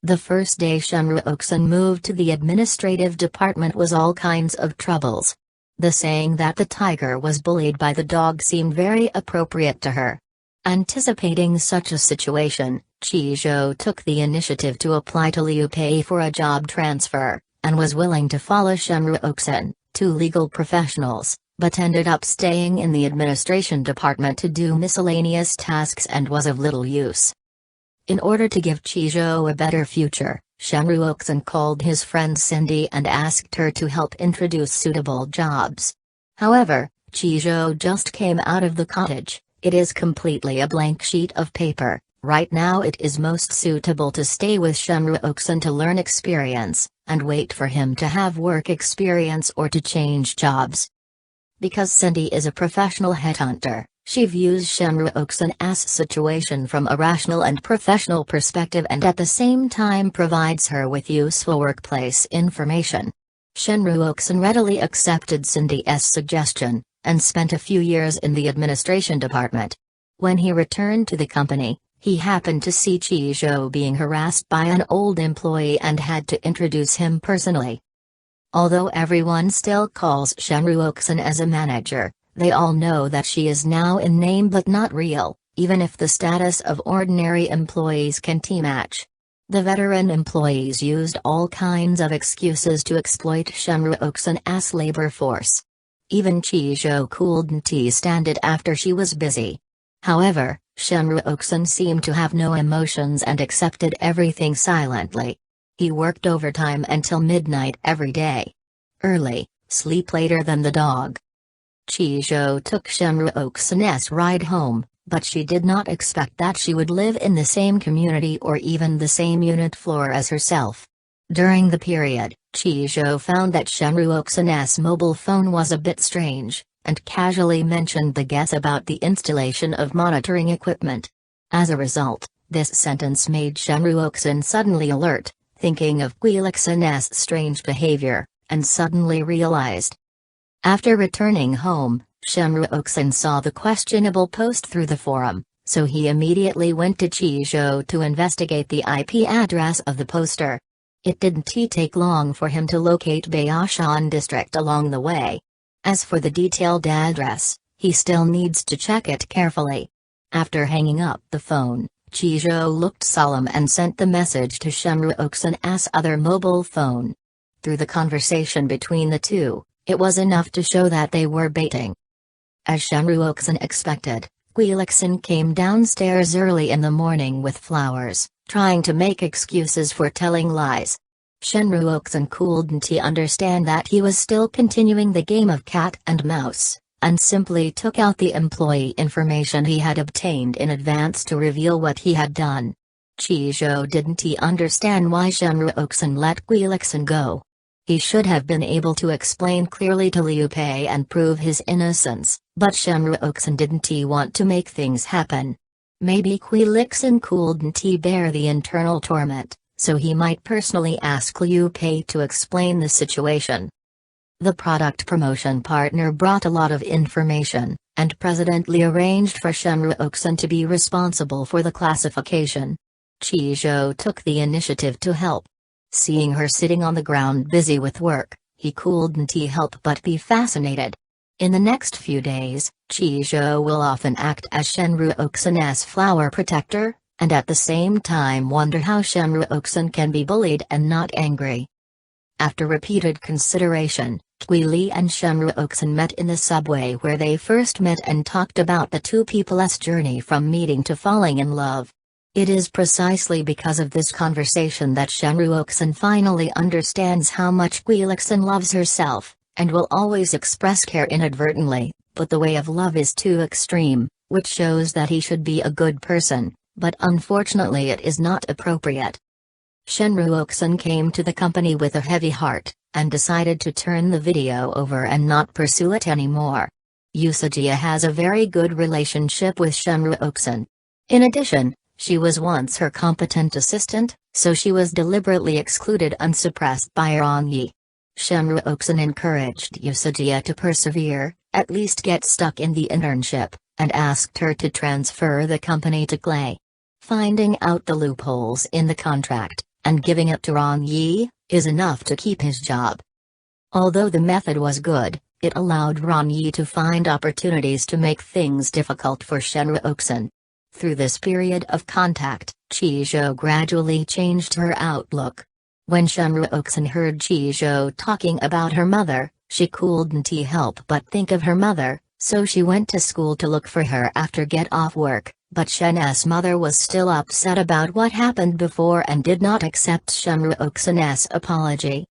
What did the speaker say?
The first day Shenruoksun moved to the administrative department was all kinds of troubles. The saying that the tiger was bullied by the dog seemed very appropriate to her. Anticipating such a situation, Chizhou took the initiative to apply to Liu Pei for a job transfer, and was willing to follow Shenruoksun, two legal professionals, but ended up staying in the administration department to do miscellaneous tasks and was of little use. In order to give Chizhou a better future, Shenruoksun called his friend Cindy and asked her to help introduce suitable jobs. However, Chizhou just came out of the cottage. It is completely a blank sheet of paper. Right now it is most suitable to stay with Shenruoksun to learn experience, and wait for him to have work experience or to change jobs. Because Cindy is a professional headhunter, she views Shenruoksun's situation from a rational and professional perspective and at the same time provides her with useful workplace information. Shenruoksun readily accepted Cindy's suggestion, and spent a few years in the administration department. When he returned to the company, he happened to see Chizhou being harassed by an old employee and had to introduce him personally. Although everyone still calls Shenruoksun as a manager, they all know that she is now in name but not real, even if the status of ordinary employees can match. The veteran employees used all kinds of excuses to exploit Shenruoksun's labor force. Even Chizhou couldn't stand it after she was busy. However, Shenruoksun seemed to have no emotions and accepted everything silently. He worked overtime until midnight every day. Early, sleep later than the dog. Chizhou took Shenruoksun's ride home, but she did not expect that she would live in the same community or even the same unit floor as herself. During the period, Chizhou found that Shenruoksun's mobile phone was a bit strange, and casually mentioned the guest about the installation of monitoring equipment. As a result, this sentence made Shenruoksun suddenly alert, thinking of Guilixun's strange behavior, and suddenly realized. After returning home, Shenruoksun saw the questionable post through the forum, so he immediately went to Chizhou to investigate the IP address of the poster. It didn't take long for him to locate Baoshan district along the way. As for the detailed address, he still needs to check it carefully. After hanging up the phone, Chizhou looked solemn and sent the message to Shenruoksun's other mobile phone. Through the conversation between the two, it was enough to show that they were baiting. As Shenruoksun expected, Guilixun came downstairs early in the morning with flowers, trying to make excuses for telling lies. Shenruoksun couldn't understand that he was still continuing the game of cat and mouse, and simply took out the employee information he had obtained in advance to reveal what he had done. Chizhou didn't understand why Shenruoksun let Guilixun go. He should have been able to explain clearly to Liu Pei and prove his innocence, but Shenruoksun didn't want to make things happen. Maybe Guilixun couldn't bear the internal torment, so he might personally ask Liu Pei to explain the situation. The product promotion partner brought a lot of information, and President Li arranged for Shenruoksun to be responsible for the classification. Chizhou took the initiative to help. Seeing her sitting on the ground busy with work, he couldn't help but be fascinated. In the next few days, Chizhou will often act as Shenruoksun's flower protector, and at the same time wonder how Shenruoksun can be bullied and not angry. After repeated consideration, Li and Shenruoksun met in the subway where they first met and talked about the two people's journey from meeting to falling in love. It is precisely because of this conversation that Shenruoksun finally understands how much Guilixun loves herself, and will always express care inadvertently, but the way of love is too extreme, which shows that he should be a good person, but unfortunately it is not appropriate. Shenruoksun came to the company with a heavy heart, and decided to turn the video over and not pursue it anymore. Usajia has a very good relationship with Shenruoksun. In addition, she was once her competent assistant, so she was deliberately excluded unsuppressed by Rongyi. Shenruoksun encouraged Usajia to persevere, at least get stuck in the internship, and asked her to transfer the company to Clay. Finding out the loopholes in the contract, and giving it to Ron Yi is enough to keep his job. Although the method was good, it allowed Ron Yi to find opportunities to make things difficult for Shen Ruoxin. Through this period of contact, Qi Zhou gradually changed her outlook. When Shen Ruoxin heard Qi Zhou talking about her mother, she couldn't help but think of her mother, so she went to school to look for her after get off work, but Shen's mother was still upset about what happened before and did not accept Shen Ruoxin's apology.